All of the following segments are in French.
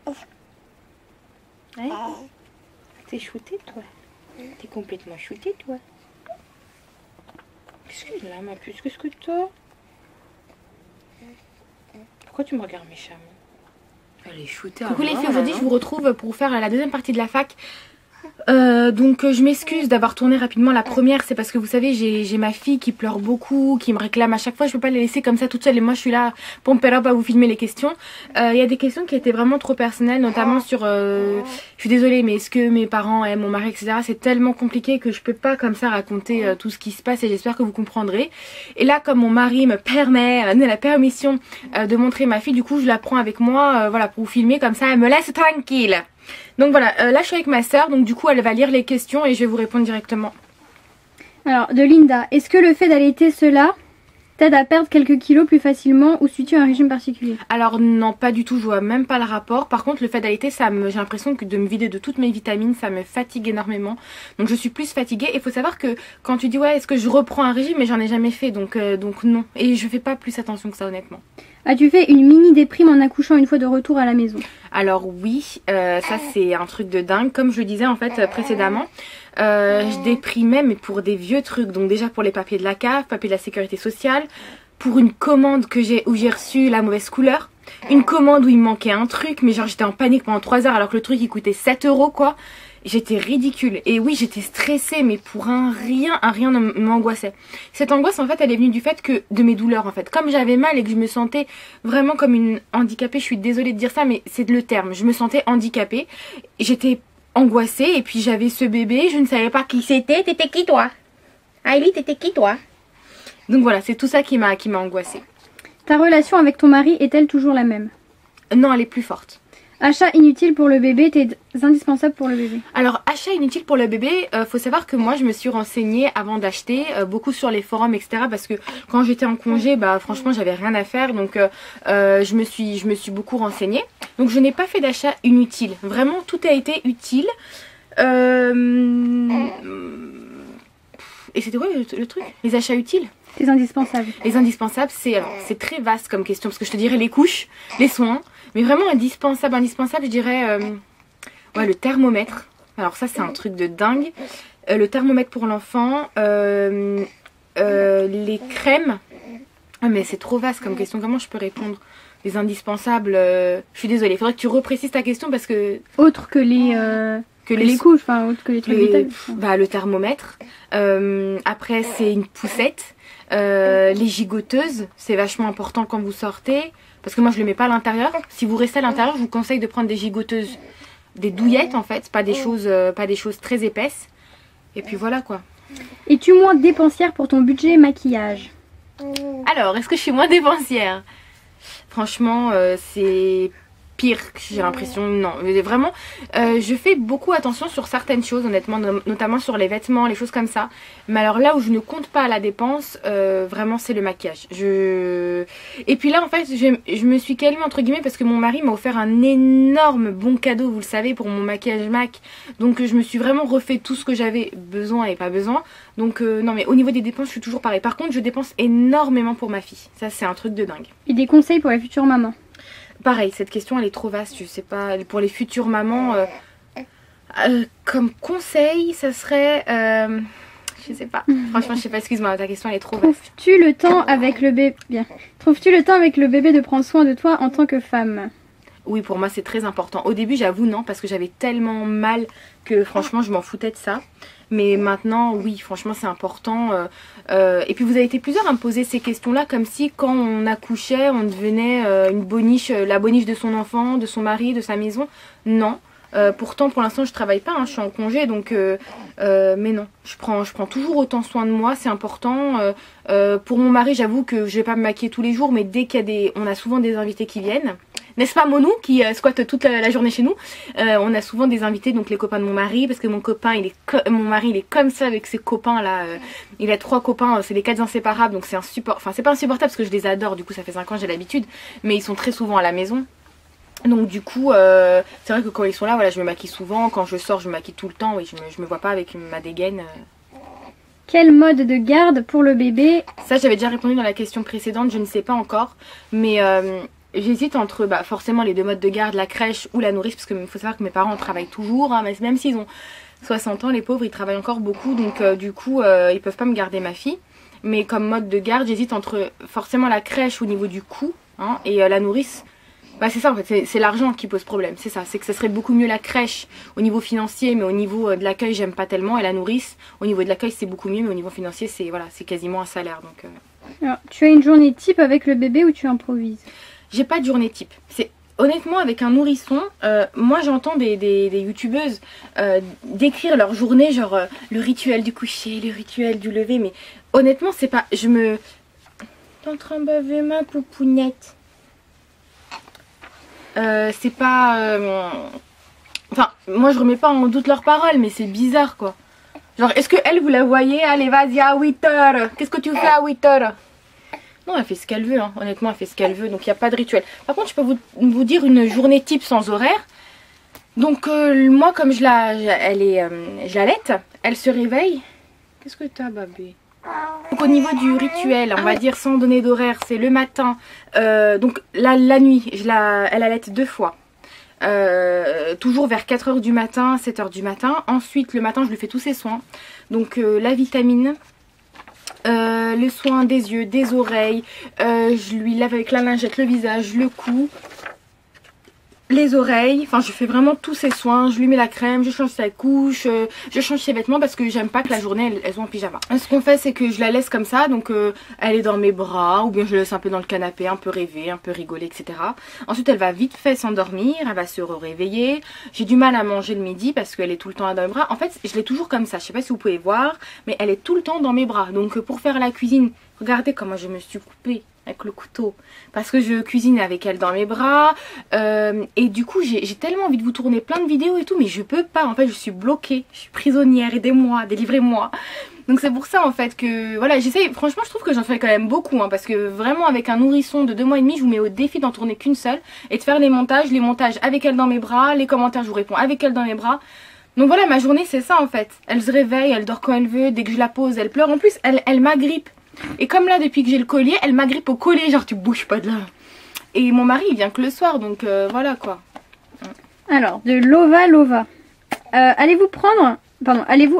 Ouais. T'es shooté, toi. T'es complètement shooté, toi. Qu'est-ce que là, ma puce? Qu'est-ce que t'as? Pourquoi tu me regardes méchamment? Elle est shootée. Coucou les filles, aujourd'hui je vous retrouve pour faire la deuxième partie de la fac. Donc je m'excuse d'avoir tourné rapidement la première, c'est parce que vous savez j'ai ma fille qui pleure beaucoup, qui me réclame à chaque fois, je peux pas la laisser comme ça toute seule et moi je suis là pour me permettre à vous filmer les questions. Il y a des questions qui étaient vraiment trop personnelles, notamment sur, je suis désolée mais est-ce que mes parents aiment mon mari etc. C'est tellement compliqué que je peux pas comme ça raconter tout ce qui se passe et j'espère que vous comprendrez. Et là comme mon mari me permet, donne la permission de montrer ma fille, du coup je la prends avec moi voilà, pour vous filmer comme ça, elle me laisse tranquille. Donc voilà, là je suis avec ma soeur, donc du coup elle va lire les questions et je vais vous répondre directement. Alors, de Linda, est-ce que le fait d'allaiter cela t'aide à perdre quelques kilos plus facilement ou suis-tu un régime particulier? Alors non, pas du tout, je vois même pas le rapport. Par contre le fait d'allaiter, j'ai l'impression que de me vider de toutes mes vitamines, ça me fatigue énormément. Donc je suis plus fatiguée et il faut savoir que quand tu dis ouais est-ce que je reprends un régime, mais j'en ai jamais fait, donc non. Et je fais pas plus attention que ça honnêtement. As-tu fait une mini déprime en accouchant une fois de retour à la maison? Alors oui, ça c'est un truc de dingue. Comme je le disais en fait précédemment, je déprimais mais pour des vieux trucs. Donc déjà pour les papiers de la CAF, papiers de la sécurité sociale, pour une commande où j'ai reçu la mauvaise couleur, une commande où il me manquait un truc, mais genre j'étais en panique pendant 3 heures alors que le truc il coûtait 7 € quoi. J'étais ridicule et oui j'étais stressée mais pour un rien m'angoissait. Cette angoisse en fait elle est venue du fait que de mes douleurs en fait. Comme j'avais mal et que je me sentais vraiment comme une handicapée, je suis désolée de dire ça mais c'est le terme, je me sentais handicapée, j'étais angoissée et puis j'avais ce bébé, je ne savais pas qui c'était. T'étais qui toi? Aïli, t'étais qui toi? Donc voilà, c'est tout ça qui m'a angoissée. Ta relation avec ton mari est-elle toujours la même? Non, elle est plus forte. Achat inutile pour le bébé, t'es indispensable pour le bébé? Alors achat inutile pour le bébé, faut savoir que moi je me suis renseignée avant d'acheter, beaucoup sur les forums etc. Parce que quand j'étais en congé, bah franchement j'avais rien à faire, donc je me suis beaucoup renseignée. Donc je n'ai pas fait d'achat inutile, vraiment tout a été utile. Et c'était quoi le truc? Les achats utiles? Les indispensables. Les indispensables, c'est très vaste comme question, parce que je te dirais les couches, les soins, mais vraiment indispensable, je dirais ouais, le thermomètre. Alors ça c'est un truc de dingue. Le thermomètre pour l'enfant, les crèmes. Ah mais c'est trop vaste comme question, comment je peux répondre? Les indispensables, je suis désolée, il faudrait que tu reprécises ta question parce que... Autre que les couches, enfin autre que les trucs vitaux. Bah, le thermomètre, après c'est une poussette. Les gigoteuses, c'est vachement important quand vous sortez, parce que moi je le mets pas à l'intérieur. Si vous restez à l'intérieur, je vous conseille de prendre des gigoteuses, des douillettes en fait, pas des choses très épaisses. Et puis voilà quoi. Es-tu moins dépensière pour ton budget maquillage? Alors, est-ce que je suis moins dépensière? Franchement, c'est pire, j'ai l'impression. Non, vraiment, je fais beaucoup attention sur certaines choses, honnêtement, notamment sur les vêtements, les choses comme ça. Mais alors là où je ne compte pas la dépense, vraiment c'est le maquillage. Et puis là en fait, je me suis calmée entre guillemets parce que mon mari m'a offert un énorme bon cadeau, vous le savez, pour mon maquillage MAC. Donc je me suis vraiment refait tout ce que j'avais besoin et pas besoin. Donc non mais au niveau des dépenses, je suis toujours pareil. Par contre, je dépense énormément pour ma fille. Ça c'est un truc de dingue. Et des conseils pour la future maman? Pareil, cette question elle est trop vaste, je sais pas, pour les futures mamans, comme conseil, ça serait, je sais pas, franchement je sais pas, excuse-moi, ta question elle est trop vaste. Trouves-tu le temps avec le bébé, de prendre soin de toi en tant que femme? Oui, pour moi c'est très important. Au début j'avoue non, parce que j'avais tellement mal que franchement je m'en foutais de ça. Mais maintenant, oui, franchement, c'est important. Et puis, vous avez été plusieurs à me poser ces questions-là, comme si quand on accouchait, on devenait une boniche, la boniche de son enfant, de son mari, de sa maison. Non. Pourtant, pour l'instant, je travaille pas, hein, je suis en congé, donc... mais non, je prends toujours autant soin de moi, c'est important. Pour mon mari, j'avoue que je vais pas me maquiller tous les jours, mais dès qu'il y a on a souvent des invités qui viennent. N'est-ce pas Monou qui squatte toute la journée chez nous? On a souvent des invités, donc les copains de mon mari, parce que mon mari il est comme ça avec ses copains là. Il a 3 copains, c'est les 4 inséparables, donc c'est c'est pas insupportable parce que je les adore, du coup ça fait 5 ans j'ai l'habitude, mais ils sont très souvent à la maison. Donc du coup, c'est vrai que quand ils sont là, voilà, je me maquille souvent, quand je sors je me maquille tout le temps, oui, je me vois pas avec ma dégaine. Quel mode de garde pour le bébé? Ça j'avais déjà répondu dans la question précédente, je ne sais pas encore, mais j'hésite entre forcément les deux modes de garde, la crèche ou la nourrice, parce qu'il faut savoir que mes parents travaillent toujours, hein, même s'ils ont 60 ans, les pauvres, ils travaillent encore beaucoup, donc du coup, ils peuvent pas me garder ma fille. Mais comme mode de garde, j'hésite entre forcément la crèche au niveau du coût, hein, et la nourrice. C'est ça en fait, c'est l'argent qui pose problème, c'est ça, c'est que ça serait beaucoup mieux la crèche au niveau financier, mais au niveau de l'accueil j'aime pas tellement, et la nourrice au niveau de l'accueil c'est beaucoup mieux, mais au niveau financier c'est voilà, c'est quasiment un salaire. Donc, Alors, tu as une journée type avec le bébé ou tu improvises? J'ai pas de journée type, honnêtement avec un nourrisson, moi j'entends des youtubeuses décrire leur journée, genre le rituel du coucher, le rituel du lever, mais honnêtement c'est pas, T'es en train de baver ma poupounette. C'est pas... Enfin, moi je remets pas en doute leurs paroles, mais c'est bizarre quoi. Genre, est-ce que elle, vous la voyez? Allez, vas-y, à 8h. Qu'est-ce que tu fais à 8h? Non, elle fait ce qu'elle veut, hein. Honnêtement, elle fait ce qu'elle veut, donc il n'y a pas de rituel. Par contre, je peux vous dire une journée type sans horaire. Donc, moi, comme je l'allaite, elle se réveille. Qu'est-ce que t'as, babé? Donc au niveau du rituel, on va dire sans donner d'horaire, c'est le matin, donc la nuit, elle allaite 2 fois. Toujours vers 4h du matin, 7h du matin. Ensuite le matin je lui fais tous ses soins. Donc la vitamine, le soin des yeux, des oreilles, je lui lave avec la lingette le visage, le cou, les oreilles, enfin je fais vraiment tous ses soins, je lui mets la crème, je change sa couche, je change ses vêtements parce que j'aime pas que la journée elles sont en pyjama. Ce qu'on fait c'est que je la laisse comme ça, donc elle est dans mes bras ou bien je la laisse un peu dans le canapé, un peu rêver, un peu rigoler, etc. Ensuite elle va vite fait s'endormir, elle va se réveiller. J'ai du mal à manger le midi parce qu'elle est tout le temps dans mes bras. En fait je l'ai toujours comme ça, je sais pas si vous pouvez voir, mais elle est tout le temps dans mes bras. Donc pour faire la cuisine, regardez comment je me suis coupée avec le couteau parce que je cuisine avec elle dans mes bras, et du coup j'ai tellement envie de vous tourner plein de vidéos et tout, mais je peux pas, en fait je suis bloquée, je suis prisonnière, aidez-moi, délivrez-moi. Donc c'est pour ça en fait que voilà, j'essaye, franchement je trouve que j'en fais quand même beaucoup, hein, parce que vraiment avec un nourrisson de 2 mois et demi je vous mets au défi d'en tourner qu'une seule et de faire les montages avec elle dans mes bras, les commentaires je vous réponds avec elle dans mes bras. Donc voilà, ma journée c'est ça en fait, elle se réveille, elle dort quand elle veut, dès que je la pose elle pleure, en plus elle m'agrippe. Et comme là depuis que j'ai le collier, elle m'agrippe au collier, genre tu bouges pas de là. Et mon mari il vient que le soir, donc voilà quoi. Alors, de Lova. Allez-vous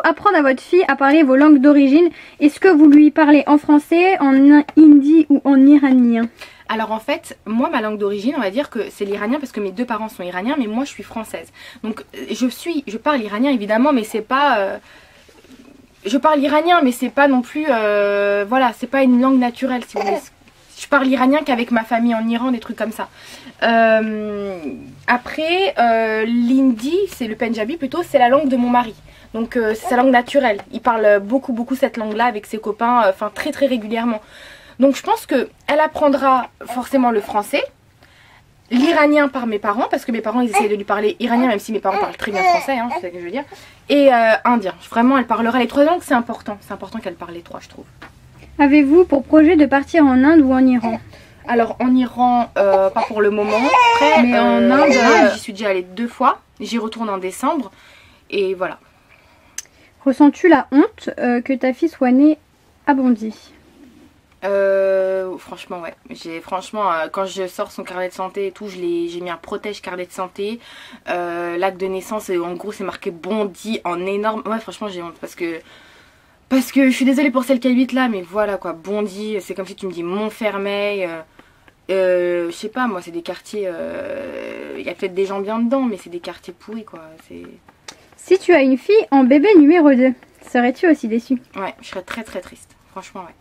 apprendre à votre fille à parler vos langues d'origine? Est-ce que vous lui parlez en français, en hindi ou en iranien? Alors en fait, moi ma langue d'origine, on va dire que c'est l'iranien parce que mes 2 parents sont iraniens, mais moi je suis française. Donc je parle iranien évidemment, mais c'est pas... Je parle iranien, mais c'est pas non plus... voilà, c'est pas une langue naturelle si vous voulez. Je parle iranien qu'avec ma famille en Iran, des trucs comme ça. Après, l'hindi, c'est le punjabi plutôt, c'est la langue de mon mari. Donc c'est sa langue naturelle. Il parle beaucoup cette langue-là avec ses copains, enfin très régulièrement. Donc je pense qu'elle apprendra forcément le français. L'iranien par mes parents, parce que mes parents ils essayent de lui parler iranien, même si mes parents parlent très bien français, hein, c'est ce que je veux dire. Et indien, vraiment elle parlera les 3 langues, c'est important qu'elle parle les 3 je trouve. Avez-vous pour projet de partir en Inde ou en Iran? Alors en Iran, pas pour le moment. Après, mais en Inde, j'y suis déjà allée 2 fois, j'y retourne en décembre, et voilà. Ressens-tu la honte que ta fille soit née à Bondy? Franchement ouais, franchement quand je sors son carnet de santé et tout, j'ai mis un protège carnet de santé, l'acte de naissance en gros c'est marqué Bondy en énorme. Ouais franchement j'ai honte parce que je suis désolée pour celle qui habite là, mais voilà quoi, Bondy, c'est comme si tu me dis Montfermeil, je sais pas moi, c'est des quartiers, il y a peut-être des gens bien dedans, mais c'est des quartiers pourris quoi. Si tu as une fille en bébé numéro 2, serais-tu aussi déçue? Ouais, je serais très triste, franchement ouais.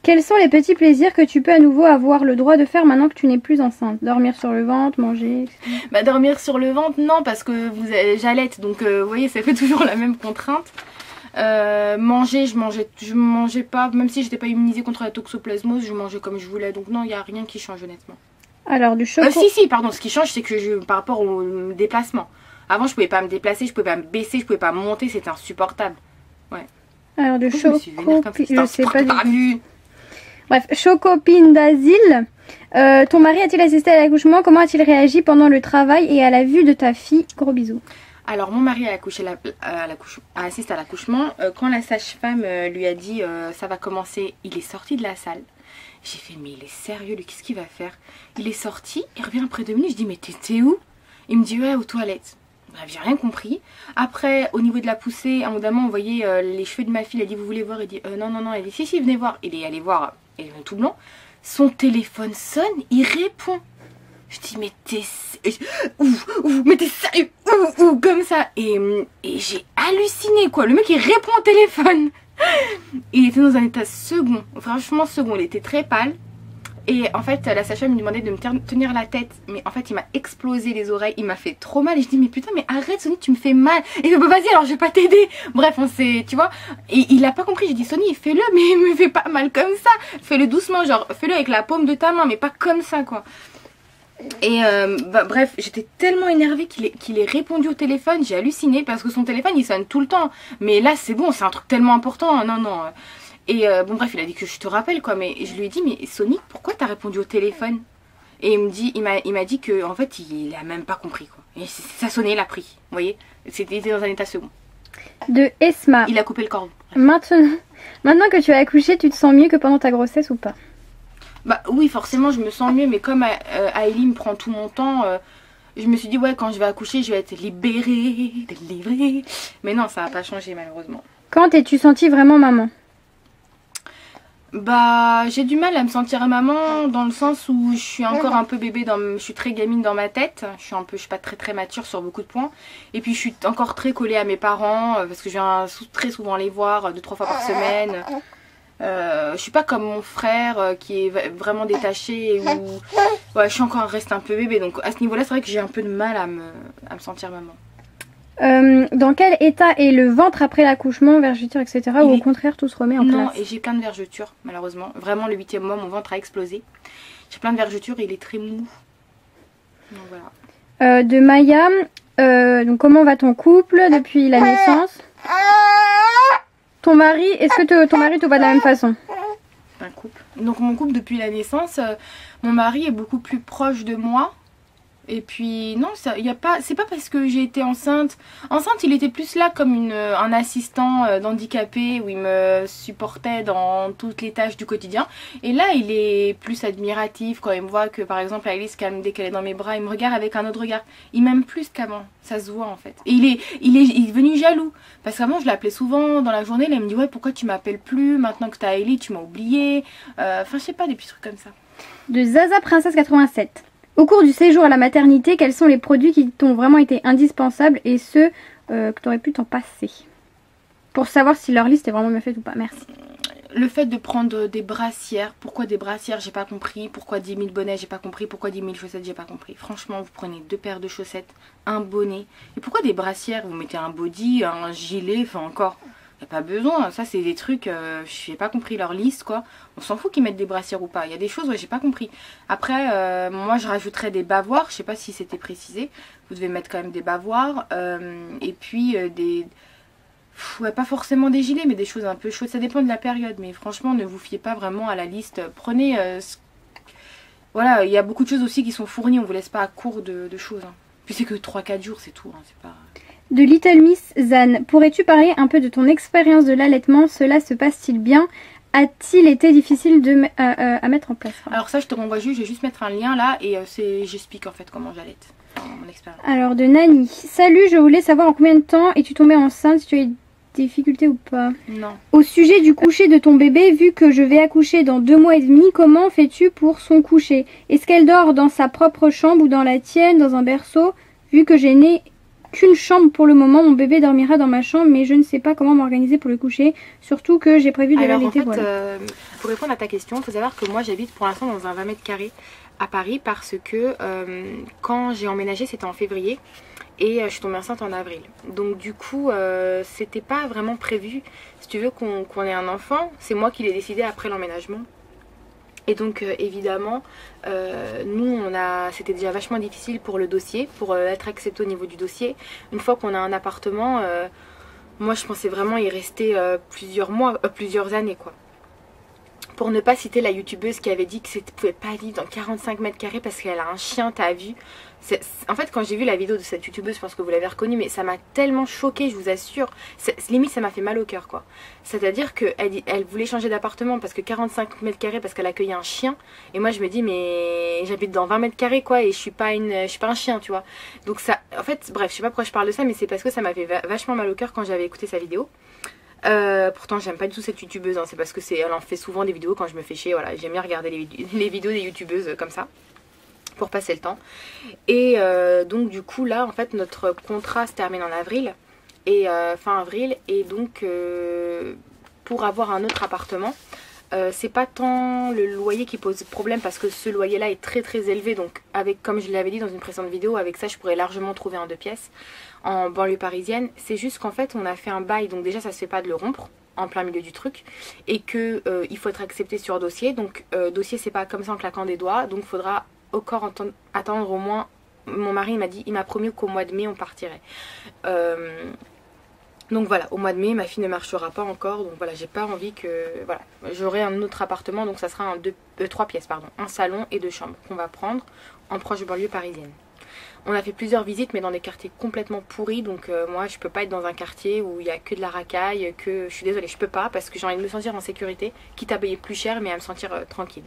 Quels sont les petits plaisirs que tu peux à nouveau avoir le droit de faire maintenant que tu n'es plus enceinte? Dormir sur le ventre, manger, etc. Dormir sur le ventre, non, parce que j'allaite, donc vous voyez, ça fait toujours la même contrainte. Manger, je mangeais pas, même si j'étais pas immunisée contre la toxoplasmose, je mangeais comme je voulais, donc non, il n'y a rien qui change honnêtement. Alors du chocolat. Si, pardon, ce qui change c'est que par rapport au déplacement. Avant je pouvais pas me déplacer, je pouvais pas me baisser, je pouvais pas monter, c'était insupportable. Ouais. Alors du chocolat. Je sais pas du... Bref, Chocopindazil, ton mari a-t-il assisté à l'accouchement? Comment a-t-il réagi pendant le travail et à la vue de ta fille? Gros bisous. Alors mon mari a assisté à l'accouchement. Quand la sage-femme lui a dit ça va commencer, il est sorti de la salle. J'ai fait, mais il est sérieux, lui, qu'est-ce qu'il va faire? Il est sorti, il revient après 2 minutes, je dis, mais t'étais où? Il me dit, ouais, aux toilettes. Bref, j'ai rien compris. Après, au niveau de la poussée, à un moment, on voyait les cheveux de ma fille. Elle dit, vous voulez voir? Il dit, non, non, non. Elle dit, si, venez voir. Il est allé voir, il est tout blanc. Son téléphone sonne, il répond. Je dis, mais t'es... mais t'es sérieux? Comme ça. Et j'ai halluciné, quoi. Le mec, il répond au téléphone. Il était dans un état second. Franchement, second. Il était très pâle. Et en fait, la sage-femme me demandait de me tenir la tête. Mais en fait, il m'a explosé les oreilles. Il m'a fait trop mal. Et je dis, mais putain, mais arrête, Sony, tu me fais mal. Et il fait, bah, vas-y, alors je vais pas t'aider. Bref, on s'est, tu vois. Et il a pas compris. J'ai dit, Sony, fais-le, mais me fais pas mal comme ça. Fais-le doucement, genre, fais-le avec la paume de ta main, mais pas comme ça, quoi. Et bref, j'étais tellement énervée qu'il ait répondu au téléphone. J'ai halluciné parce que son téléphone, il sonne tout le temps. Mais là, c'est bon, c'est un truc tellement important. Non, non. Et bon bref, il a dit que je te rappelle quoi, mais je lui ai dit, mais Sonic, pourquoi t'as répondu au téléphone? Et il m'a dit que en fait il a même pas compris quoi. Et ça sonnait, il a pris, vous voyez, c'était dans un état second. De Esma. Il a coupé le cordon. Maintenant que tu as accouché, tu te sens mieux que pendant ta grossesse ou pas? Bah oui, forcément je me sens mieux, mais comme Aïli me prend tout mon temps, je me suis dit ouais, quand je vais accoucher, je vais être libérée, délivrée. Mais non, ça n'a pas changé malheureusement. Quand t'es-tu sentie vraiment maman? Bah j'ai du mal à me sentir maman dans le sens où je suis encore un peu bébé, je suis très gamine dans ma tête, je suis pas très mature sur beaucoup de points. Et puis je suis encore très collée à mes parents parce que je viens très souvent les voir 2-3 fois par semaine. Je suis pas comme mon frère qui est vraiment détaché ou ouais, je suis encore reste un peu bébé, donc à ce niveau là c'est vrai que j'ai un peu de mal à me sentir maman. Dans quel état est le ventre après l'accouchement, vergeture, etc. Ou au contraire tout se remet en place? Non, et j'ai plein de vergetures malheureusement. Vraiment le 8e mois mon ventre a explosé. J'ai plein de vergetures et il est très mou. Donc voilà. De Maya, donc comment va ton couple depuis la naissance? Ton mari, est-ce que ton mari te voit de la même façon? Un couple. Donc mon couple depuis la naissance, mon mari est beaucoup plus proche de moi. Et puis non, c'est pas parce que j'ai été enceinte. Enceinte, il était plus là comme un assistant d'handicapé où il me supportait dans toutes les tâches du quotidien. Et là, il est plus admiratif quand il me voit que par exemple Alice calme dès qu'elle est dans mes bras, il me regarde avec un autre regard. Il m'aime plus qu'avant, ça se voit en fait. Et il est devenu jaloux parce qu'avant je l'appelais souvent dans la journée. Là, il me dit ouais, pourquoi tu m'appelles plus maintenant que t'as Ellie, tu m'as oublié. Enfin je sais pas, des petits trucs comme ça. De Zaza Princesse 87. Au cours du séjour à la maternité, quels sont les produits qui t'ont vraiment été indispensables et ceux que tu aurais pu t'en passer? Pour savoir si leur liste est vraiment bien faite ou pas. Merci. Le fait de prendre des brassières. Pourquoi des brassières? J'ai pas compris. Pourquoi 10 000 bonnets? J'ai pas compris. Pourquoi 10 000 chaussettes? J'ai pas compris. Franchement, vous prenez 2 paires de chaussettes, un bonnet. Et pourquoi des brassières? Vous mettez un body, un gilet, enfin encore. Il n'y a pas besoin, ça c'est des trucs, je n'ai pas compris leur liste quoi. On s'en fout qu'ils mettent des brassières ou pas. Il y a des choses, ouais, j'ai pas compris. Après, moi je rajouterais des bavoirs, je sais pas si c'était précisé. Vous devez mettre quand même des bavoirs. Et puis des... Ouais, pas forcément des gilets, mais des choses un peu chaudes. Ça dépend de la période, mais franchement ne vous fiez pas vraiment à la liste. Prenez... Voilà, il y a beaucoup de choses aussi qui sont fournies, on vous laisse pas à court de choses. Hein. Puis c'est que 3-4 jours, c'est tout, hein, c'est pas... De Little Miss Zan, pourrais-tu parler un peu de ton expérience de l'allaitement? Cela se passe-t-il bien? A-t-il été difficile à mettre en place? Alors ça je te renvoie juste, je vais juste mettre un lien là et j'explique en fait comment j'allaite, mon expérience. Alors de Nani, salut, je voulais savoir en combien de temps es-tu tombée enceinte, si tu as eu des difficultés ou pas? Non. Au sujet du coucher de ton bébé, vu que je vais accoucher dans 2 mois et demi, comment fais-tu pour son coucher? Est-ce qu'elle dort dans sa propre chambre ou dans la tienne, dans un berceau? Vu que j'ai né qu'une chambre pour le moment, mon bébé dormira dans ma chambre, mais je ne sais pas comment m'organiser pour le coucher, surtout que j'ai prévu de l'allaiter. En fait, pour répondre à ta question, il faut savoir que moi j'habite pour l'instant dans un 20 mètres carrés à Paris parce que quand j'ai emménagé c'était en février et je suis tombée enceinte en avril. Donc du coup c'était pas vraiment prévu, si tu veux qu'on ait un enfant, c'est moi qui l'ai décidé après l'emménagement. Et donc évidemment, nous c'était déjà vachement difficile pour le dossier, pour être accepté au niveau du dossier. Une fois qu'on a un appartement, moi je pensais vraiment y rester plusieurs mois, plusieurs années quoi. Pour ne pas citer la youtubeuse qui avait dit que ne pouvait pas vivre dans 45 mètres carrés parce qu'elle a un chien, t'as vu. En fait, quand j'ai vu la vidéo de cette youtubeuse, je pense que vous l'avez reconnue, mais ça m'a tellement choquée, je vous assure. Limite, ça m'a fait mal au cœur, quoi. C'est-à-dire qu'elle voulait changer d'appartement parce que 45 mètres carrés parce qu'elle accueillait un chien. Et moi, je me dis, mais j'habite dans 20 mètres carrés, quoi, et je suis pas un chien, tu vois. Donc ça, en fait, bref, je sais pas pourquoi je parle de ça, mais c'est parce que ça m'a fait vachement mal au cœur quand j'avais écouté sa vidéo. Pourtant j'aime pas du tout cette youtubeuse, hein. C'est parce que elle en fait souvent des vidéos quand je me fais chier, voilà, j'aime bien regarder les vidéos des youtubeuses comme ça pour passer le temps. Et donc du coup là en fait notre contrat se termine en avril et fin avril, et donc pour avoir un autre appartement, c'est pas tant le loyer qui pose problème parce que ce loyer là est très très élevé, donc avec, comme je l'avais dit dans une précédente vidéo, avec ça je pourrais largement trouver un 2 pièces en banlieue parisienne. C'est juste qu'en fait on a fait un bail, donc déjà ça se fait pas de le rompre en plein milieu du truc, et que il faut être accepté sur dossier, donc dossier c'est pas comme ça en claquant des doigts, donc faudra encore attendre au moins, mon mari il m'a promis qu'au mois de mai on partirait. Donc voilà, au mois de mai, ma fille ne marchera pas encore, donc voilà, j'ai pas envie que... Voilà, j'aurai un autre appartement, donc ça sera 3 pièces, pardon, un salon et 2 chambres qu'on va prendre en proche banlieue parisienne. On a fait plusieurs visites, mais dans des quartiers complètement pourris, donc moi je peux pas être dans un quartier où il y a que de la racaille, que... Je suis désolée, je peux pas, parce que j'ai envie de me sentir en sécurité, quitte à payer plus cher, mais à me sentir tranquille.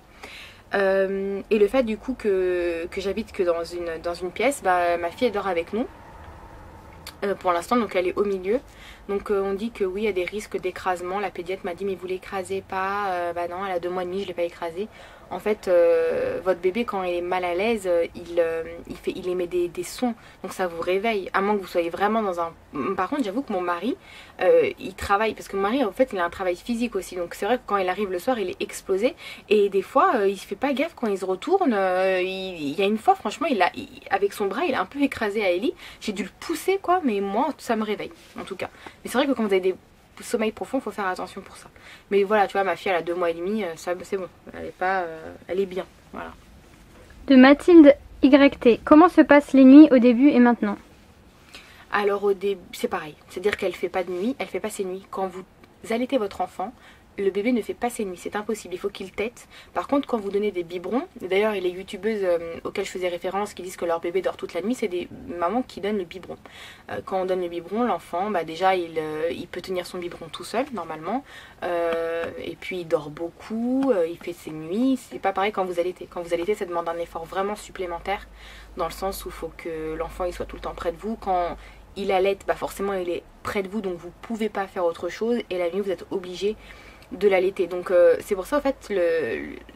Et le fait du coup que j'habite que dans une pièce, bah, ma fille elle dort avec nous. Pour l'instant, donc elle est au milieu, donc on dit que oui, il y a des risques d'écrasement. La pédiatre m'a dit mais vous l'écrasez pas, bah non, elle a 2 mois et demi, je l'ai pas écrasée. En fait votre bébé quand il est mal à l'aise, il émet des sons, donc ça vous réveille, à moins que vous soyez vraiment dans un... Par contre j'avoue que mon mari il travaille, parce que mon mari en fait il a un travail physique aussi, donc c'est vrai que quand il arrive le soir il est explosé, et des fois il se fait pas gaffe quand il se retourne. Il y a une fois franchement avec son bras il a un peu écrasé à Ellie, j'ai dû le pousser quoi, mais moi ça me réveille en tout cas. Mais c'est vrai que quand vous avez des sommeil profond, faut faire attention pour ça. Mais voilà, tu vois, ma fille elle a 2 mois et demi, ça c'est bon, elle est pas, elle est bien, voilà. De Mathilde YT, comment se passent les nuits au début et maintenant? Alors au début, c'est pareil, c'est-à-dire qu'elle fait pas de nuit, elle fait pas ses nuits. Quand vous allaitez votre enfant, le bébé ne fait pas ses nuits, c'est impossible, il faut qu'il tète. Par contre, quand vous donnez des biberons, d'ailleurs les youtubeuses auxquelles je faisais référence qui disent que leur bébé dort toute la nuit, c'est des mamans qui donnent le biberon. Quand on donne le biberon, l'enfant, bah déjà il peut tenir son biberon tout seul normalement, et puis il dort beaucoup, il fait ses nuits. C'est pas pareil quand vous allaitez. Quand vous allaitez, ça demande un effort vraiment supplémentaire, dans le sens où il faut que l'enfant il soit tout le temps près de vous. Quand il allaite, bah forcément il est près de vous, donc vous pouvez pas faire autre chose, et la nuit vous êtes obligé de l'allaiter. Donc c'est pour ça en fait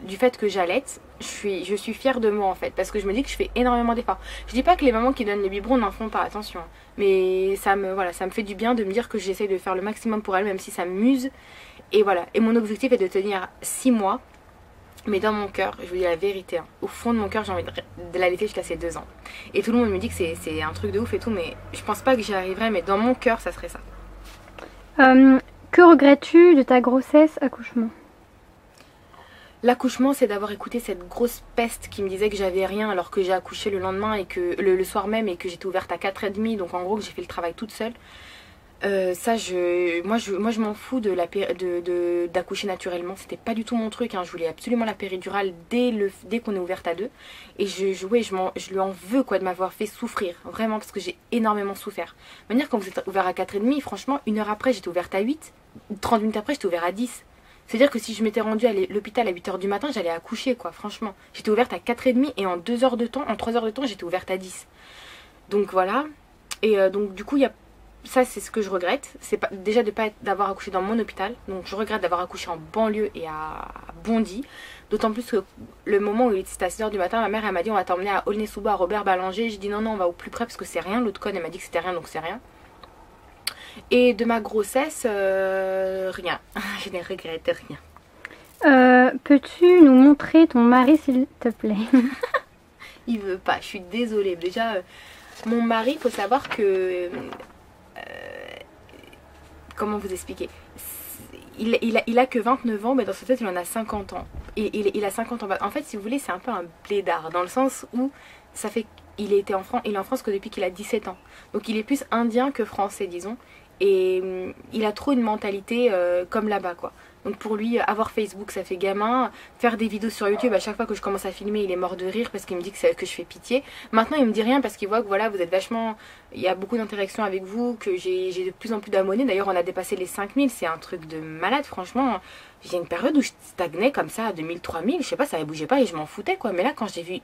du fait que j'allaite, je suis fière de moi en fait, parce que je me dis que je fais énormément d'efforts. Je dis pas que les mamans qui donnent les biberons n'en font pas, attention, mais ça me fait du bien de me dire que j'essaye de faire le maximum pour elle, même si ça m'use. Et voilà, et mon objectif est de tenir 6 mois, mais dans mon cœur, je vous dis la vérité, hein, au fond de mon cœur j'ai envie de l'allaiter jusqu'à ses 2 ans. Et tout le monde me dit que c'est un truc de ouf et tout, mais je pense pas que j'y arriverai, mais dans mon cœur ça serait ça. Que regrettes-tu de ta grossesse, accouchement? L'accouchement, c'est d'avoir écouté cette grosse peste qui me disait que j'avais rien alors que j'ai accouché le lendemain et que le soir même, et que j'étais ouverte à 4h30, donc en gros que j'ai fait le travail toute seule. Ça, moi je m'en fous d'accoucher naturellement, c'était pas du tout mon truc, hein. Je voulais absolument la péridurale dès qu'on est ouverte à 2, et je lui en veux quoi de m'avoir fait souffrir, vraiment, parce que j'ai énormément souffert. De manière, quand vous êtes ouvert à 4h30, franchement, 1 heure après j'étais ouverte à 8, 30 minutes après j'étais ouverte à 10. C'est-à-dire que si je m'étais rendue à l'hôpital à 8h du matin, j'allais accoucher quoi, franchement. J'étais ouverte à 4h30, et en 2 heures de temps, en 3 heures de temps, j'étais ouverte à 10. Donc voilà, et donc du coup il y a... Ça c'est ce que je regrette, c'est déjà d'avoir accouché dans mon hôpital, donc je regrette d'avoir accouché en banlieue et à Bondy, d'autant plus que le moment où c'était à 6h du matin, ma mère elle m'a dit on va t'emmener à Aulnay-sous-Bois, à Robert Ballanger. J'ai dit non on va au plus près parce que c'est rien, l'autre conne elle m'a dit que c'était rien, donc c'est rien. Et de ma grossesse, rien, je ne regrette rien. Peux-tu nous montrer ton mari s'il te plaît? Il veut pas, je suis désolée, déjà mon mari, faut savoir que... comment vous expliquer, il a que 29 ans, mais dans sa tête il en a 50 ans. Et il a 50 ans. En fait, si vous voulez, c'est un peu un blédard, dans le sens où ça fait il est en France que depuis qu'il a 17 ans. Donc il est plus indien que français, disons. Et il a trop une mentalité comme là-bas, quoi. Donc pour lui, avoir Facebook, ça fait gamin. Faire des vidéos sur YouTube, à chaque fois que je commence à filmer, il est mort de rire parce qu'il me dit que je fais pitié. Maintenant, il me dit rien parce qu'il voit que voilà, vous êtes vachement... Il y a beaucoup d'interactions avec vous, que j'ai de plus en plus d'abonnés. D'ailleurs, on a dépassé les 5000, c'est un truc de malade, franchement. J'ai une période où je stagnais comme ça à 2000, 3000, je sais pas, ça ne bougeait pas et je m'en foutais quoi. Mais là, quand j'ai vu...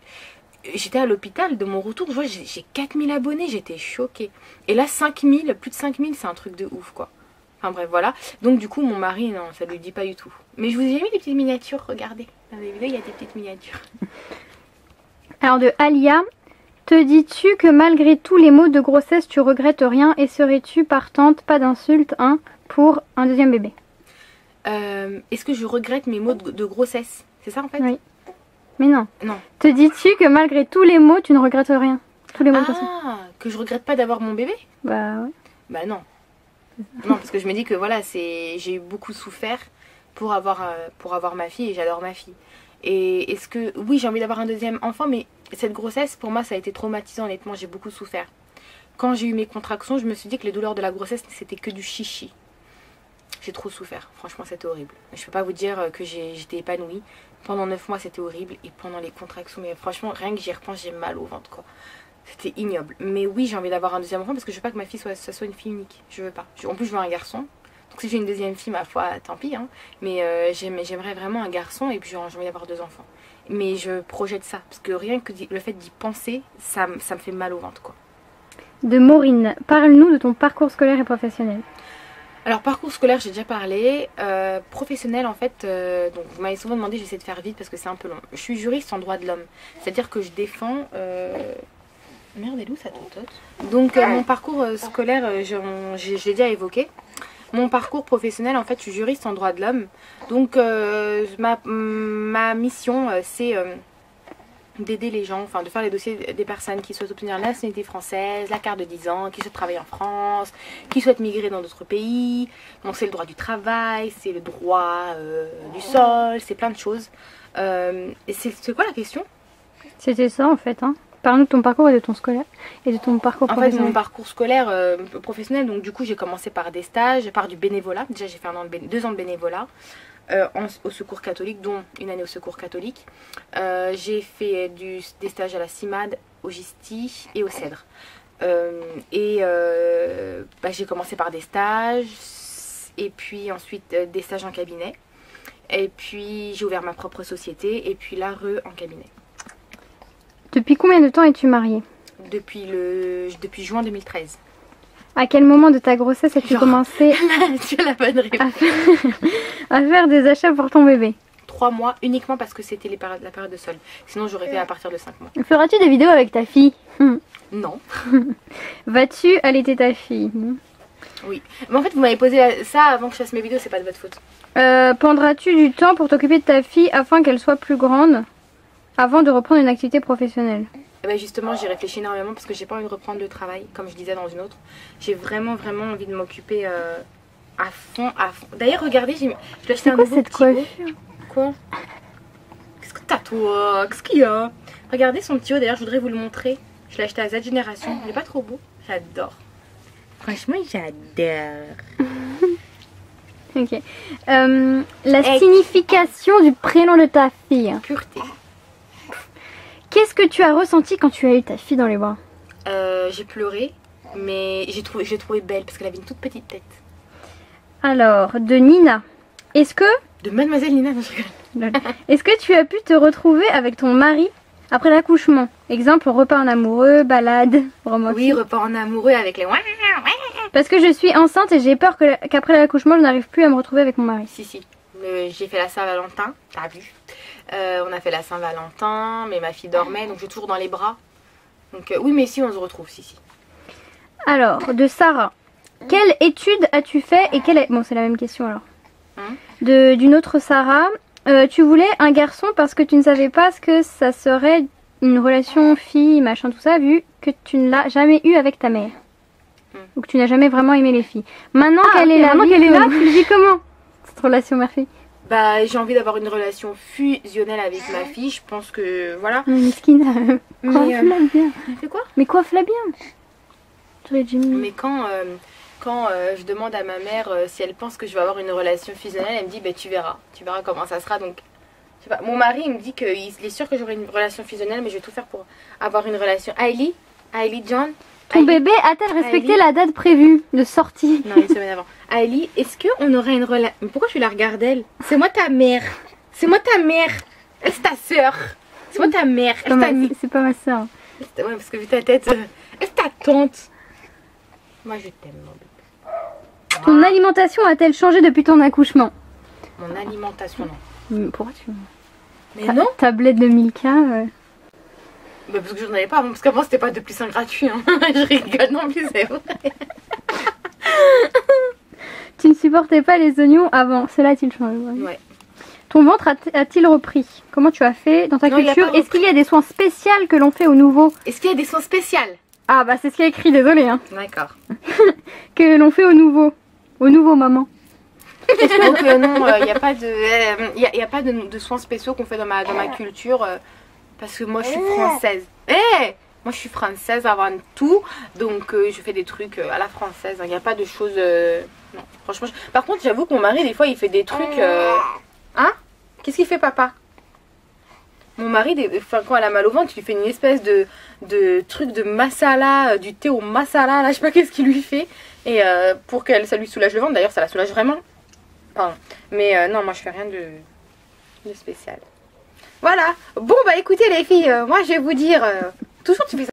J'étais à l'hôpital, de mon retour, je vois, j'ai 4000 abonnés, j'étais choquée. Et là, 5000, plus de 5000, c'est un truc de ouf quoi. Enfin bref, voilà. Donc du coup, mon mari, non, ça lui dit pas du tout. Mais je vous ai mis des petites miniatures, regardez. Dans les vidéos, il y a des petites miniatures. Alors de Alia, te dis-tu que malgré tous les maux de grossesse, tu regrettes rien et serais-tu partante, pas d'insulte, hein, pour un deuxième bébé? Est-ce que je regrette mes maux de grossesse? C'est ça en fait? Oui. Mais non. Non. Te dis-tu que malgré tous les maux, tu ne regrettes rien? Tous les maux de grossesse. Ah, que je regrette pas d'avoir mon bébé? Bah ouais. Bah non. Non, parce que je me dis que voilà, j'ai eu beaucoup souffert pour avoir ma fille et j'adore ma fille. Et est-ce que, oui, j'ai envie d'avoir un deuxième enfant, mais cette grossesse, pour moi, ça a été traumatisant, honnêtement, j'ai beaucoup souffert. Quand j'ai eu mes contractions, je me suis dit que les douleurs de la grossesse, c'était que du chichi. J'ai trop souffert, franchement, c'était horrible. Je peux pas vous dire que j'étais épanouie. Pendant 9 mois, c'était horrible. Et pendant les contractions, mais franchement, rien que j'y repense, j'ai mal au ventre, quoi. C'était ignoble. Mais oui, j'ai envie d'avoir un deuxième enfant parce que je veux pas que ma fille soit une fille unique. Je veux pas. En plus, je veux un garçon. Donc si j'ai une deuxième fille, ma foi, tant pis. Hein. Mais j'aimerais vraiment un garçon et puis j'ai envie d'avoir 2 enfants. Mais je projette ça. Parce que rien que le fait d'y penser, ça me fait mal au ventre, quoi. De Maureen, parle-nous de ton parcours scolaire et professionnel. Alors parcours scolaire, j'ai déjà parlé. Professionnel, en fait, donc vous m'avez souvent demandé, j'essaie de faire vite parce que c'est un peu long. Je suis juriste en droit de l'homme. C'est-à-dire que je défends... Merde, elle est où ça totote? Donc mon parcours scolaire, je l'ai déjà évoqué. Mon parcours professionnel, en fait, je suis juriste en droit de l'homme. Donc ma mission, c'est d'aider les gens, enfin de faire les dossiers des personnes qui souhaitent obtenir la nationalité française, la carte de 10 ans, qui souhaitent travailler en France, qui souhaitent migrer dans d'autres pays. Donc c'est le droit du travail, c'est le droit du sol, c'est plein de choses. Et c'est quoi la question? C'était ça en fait, hein. Parle-nous de ton parcours et de ton scolaire et de ton parcours professionnel. En fait, mon parcours scolaire professionnel, donc du coup j'ai commencé par des stages, par du bénévolat. Déjà j'ai fait 2 ans de bénévolat au Secours catholique, dont une année au Secours catholique. J'ai fait des stages à la CIMAD, au GISTI et au CEDRE. J'ai commencé par des stages et puis ensuite des stages en cabinet. Et puis j'ai ouvert ma propre société et puis là en cabinet. Depuis combien de temps es-tu mariée? Depuis juin 2013. À quel moment de ta grossesse as-tu commencé tu as la bonne réponse. à faire des achats pour ton bébé? 3 mois uniquement parce que c'était la période de solde. Sinon j'aurais fait à partir de 5 mois. Feras-tu des vidéos avec ta fille? Non. Vas-tu allaiter ta fille? Oui. Mais en fait vous m'avez posé ça avant que je fasse mes vidéos, c'est pas de votre faute. Prendras-tu du temps pour t'occuper de ta fille afin qu'elle soit plus grande avant de reprendre une activité professionnelle? Justement, j'y réfléchis énormément parce que j'ai pas envie de reprendre le travail, comme je disais dans une autre. J'ai vraiment envie de m'occuper à fond. D'ailleurs, regardez, je l'ai acheté un nouveau cette petit coiffure? Quoi? Qu'est-ce que t'as toi? Qu'est-ce qu'il y a? Regardez son petit haut, d'ailleurs, je voudrais vous le montrer. Je l'ai acheté à Z Génération. Il est pas trop beau. J'adore. Franchement, j'adore. Ok. La signification du prénom de ta fille. Pureté. Qu'est-ce que tu as ressenti quand tu as eu ta fille dans les bras? J'ai pleuré, mais je l'ai trouvée belle parce qu'elle avait une toute petite tête. Alors, de Nina. Est-ce que... De Mademoiselle Nina, non, je rigole. Est-ce que tu as pu te retrouver avec ton mari après l'accouchement? Exemple, repas en amoureux, balade, romantique. Oui, repas en amoureux avec les... Parce que je suis enceinte et j'ai peur qu'après l'accouchement, je n'arrive plus à me retrouver avec mon mari. Si. J'ai fait la Saint-Valentin, t'as vu. On a fait la Saint-Valentin, mais ma fille dormait, donc j'ai toujours dans les bras. Donc oui, mais si, on se retrouve, si. Alors, de Sarah. Quelle étude as-tu fait et quelle est... Bon, c'est la même question alors. D'une autre Sarah. Tu voulais un garçon parce que tu ne savais pas ce que ça serait une relation fille, machin, tout ça, vu que tu ne l'as jamais eu avec ta mère. Ou que tu n'as jamais vraiment aimé les filles. Maintenant qu'elle est là, tu le dis comment, cette relation mère-fille? J'ai envie d'avoir une relation fusionnelle avec ma fille. Je pense que voilà. Miskina, coiffe-la bien. C'est quoi? Mais coiffe-la bien. Mais quand quand je demande à ma mère si elle pense que je vais avoir une relation fusionnelle, elle me dit bah, tu verras comment ça sera. Donc, je sais pas, mon mari il me dit qu'il est sûr que j'aurai une relation fusionnelle, mais je vais tout faire pour avoir une relation. Hailey John. Ton bébé a-t-elle respecté la date prévue de sortie? Non, une semaine avant. Hailey, est-ce qu'on aurait une relation... Pourquoi tu la regardes elle? C'est moi ta mère. C'est moi ta mère. Est-ce ta soeur? C'est moi ta mère. C'est pas ma soeur. Ouais, parce que vu ta tête... Est-ce ta tante? Moi je t'aime mon bébé. Ton alimentation a-t-elle changé depuis ton accouchement? Mon alimentation non. Pourquoi tu... Mais non. Tablette de Milka Bah parce que j'en avais pas avant, parce qu'avant c'était pas de plus 1 gratuit. Hein. Je rigole non plus, c'est vrai. Tu ne supportais pas les oignons avant, cela a-t-il changé? Ouais. Ton ventre a-t-il repris? Comment tu as fait dans ta culture? Est-ce qu'il y a des soins spéciaux que l'on fait au nouveau? Est-ce qu'il y a des soins spéciaux? Ah bah c'est ce qu'il y a écrit, désolé hein. D'accord. Que l'on fait au nouveau maman. Donc non, il n'y a pas de, y a pas de soins spéciaux qu'on fait dans ma culture parce que moi je suis française. Moi je suis française avant tout, donc je fais des trucs à la française. Il n'y a pas de choses. Non, franchement. Par contre, j'avoue que mon mari des fois il fait des trucs. Hein? Qu'est-ce qu'il fait, papa? Mon mari, quand elle a mal au ventre, il lui fait une espèce de truc de masala, du thé au masala, là, je sais pas qu'est-ce qu'il lui fait. Et pour que ça lui soulage le ventre, d'ailleurs, ça la soulage vraiment. Pardon. Mais non, moi, je fais rien de spécial. Voilà. Bon, bah écoutez, les filles, moi, je vais vous dire, toujours tu fais ça.